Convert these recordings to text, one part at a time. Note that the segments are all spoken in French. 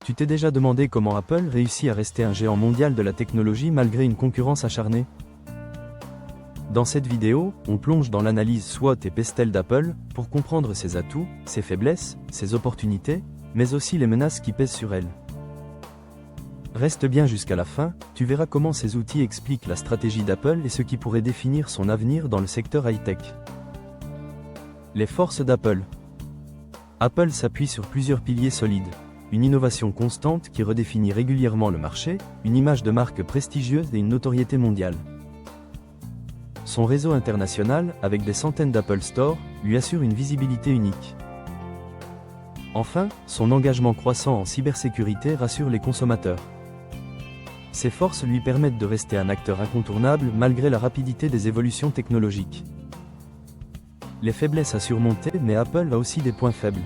Tu t'es déjà demandé comment Apple réussit à rester un géant mondial de la technologie malgré une concurrence acharnée? Dans cette vidéo, on plonge dans l'analyse SWOT et PESTEL d'Apple pour comprendre ses atouts, ses faiblesses, ses opportunités, mais aussi les menaces qui pèsent sur elle. Reste bien jusqu'à la fin, tu verras comment ces outils expliquent la stratégie d'Apple et ce qui pourrait définir son avenir dans le secteur high-tech. Les forces d'Apple. Apple s'appuie sur plusieurs piliers solides. Une innovation constante qui redéfinit régulièrement le marché, une image de marque prestigieuse et une notoriété mondiale. Son réseau international, avec des centaines d'Apple Store, lui assure une visibilité unique. Enfin, son engagement croissant en cybersécurité rassure les consommateurs. Ces forces lui permettent de rester un acteur incontournable malgré la rapidité des évolutions technologiques. Les faiblesses à surmonter, mais Apple a aussi des points faibles.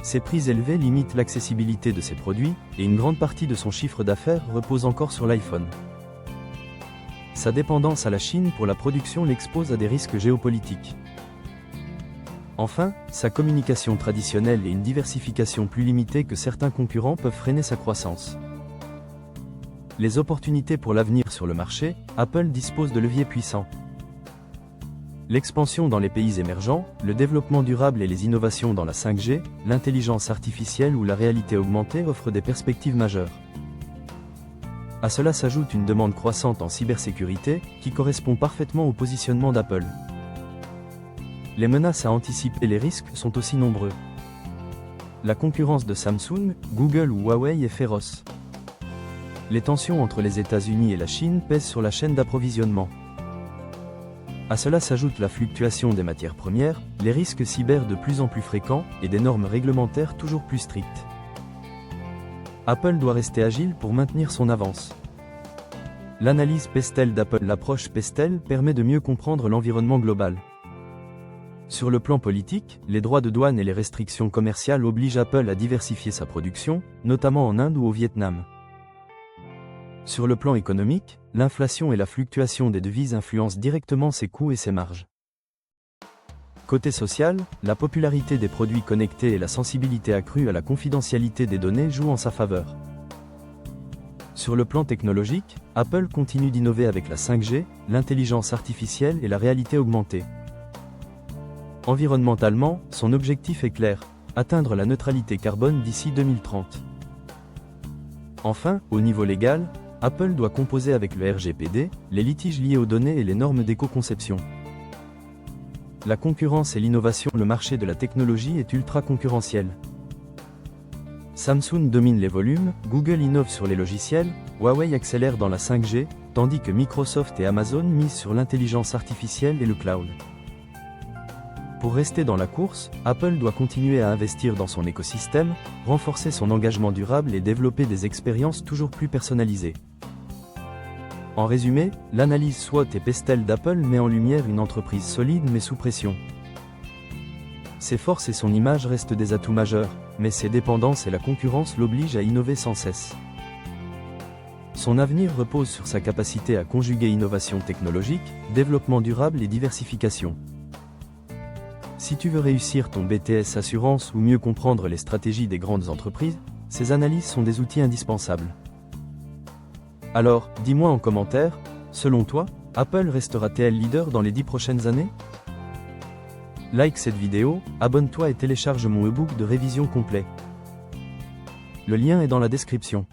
Ses prix élevés limitent l'accessibilité de ses produits, et une grande partie de son chiffre d'affaires repose encore sur l'iPhone. Sa dépendance à la Chine pour la production l'expose à des risques géopolitiques. Enfin, sa communication traditionnelle et une diversification plus limitée que certains concurrents peuvent freiner sa croissance. Les opportunités pour l'avenir sur le marché, Apple dispose de leviers puissants. L'expansion dans les pays émergents, le développement durable et les innovations dans la 5G, l'intelligence artificielle ou la réalité augmentée offrent des perspectives majeures. À cela s'ajoute une demande croissante en cybersécurité, qui correspond parfaitement au positionnement d'Apple. Les menaces à anticiper et les risques sont aussi nombreux. La concurrence de Samsung, Google ou Huawei est féroce. Les tensions entre les États-Unis et la Chine pèsent sur la chaîne d'approvisionnement. À cela s'ajoute la fluctuation des matières premières, les risques cyber de plus en plus fréquents et des normes réglementaires toujours plus strictes. Apple doit rester agile pour maintenir son avance. L'analyse PESTEL d'Apple. L'approche PESTEL permet de mieux comprendre l'environnement global. Sur le plan politique, les droits de douane et les restrictions commerciales obligent Apple à diversifier sa production, notamment en Inde ou au Vietnam. Sur le plan économique, l'inflation et la fluctuation des devises influencent directement ses coûts et ses marges. Côté social, la popularité des produits connectés et la sensibilité accrue à la confidentialité des données jouent en sa faveur. Sur le plan technologique, Apple continue d'innover avec la 5G, l'intelligence artificielle et la réalité augmentée. Environnementalement, son objectif est clair, atteindre la neutralité carbone d'ici 2030. Enfin, au niveau légal, Apple doit composer avec le RGPD, les litiges liés aux données et les normes d'éco-conception. La concurrence et l'innovation. Le marché de la technologie est ultra concurrentiel. Samsung domine les volumes, Google innove sur les logiciels, Huawei accélère dans la 5G, tandis que Microsoft et Amazon misent sur l'intelligence artificielle et le cloud. Pour rester dans la course, Apple doit continuer à investir dans son écosystème, renforcer son engagement durable et développer des expériences toujours plus personnalisées. En résumé, l'analyse SWOT et PESTEL d'Apple met en lumière une entreprise solide mais sous pression. Ses forces et son image restent des atouts majeurs, mais ses dépendances et la concurrence l'obligent à innover sans cesse. Son avenir repose sur sa capacité à conjuguer innovation technologique, développement durable et diversification. Si tu veux réussir ton BTS Assurance ou mieux comprendre les stratégies des grandes entreprises, ces analyses sont des outils indispensables. Alors, dis-moi en commentaire, selon toi, Apple restera-t-elle leader dans les 10 prochaines années? Like cette vidéo, abonne-toi et télécharge mon e-book de révision complet. Le lien est dans la description.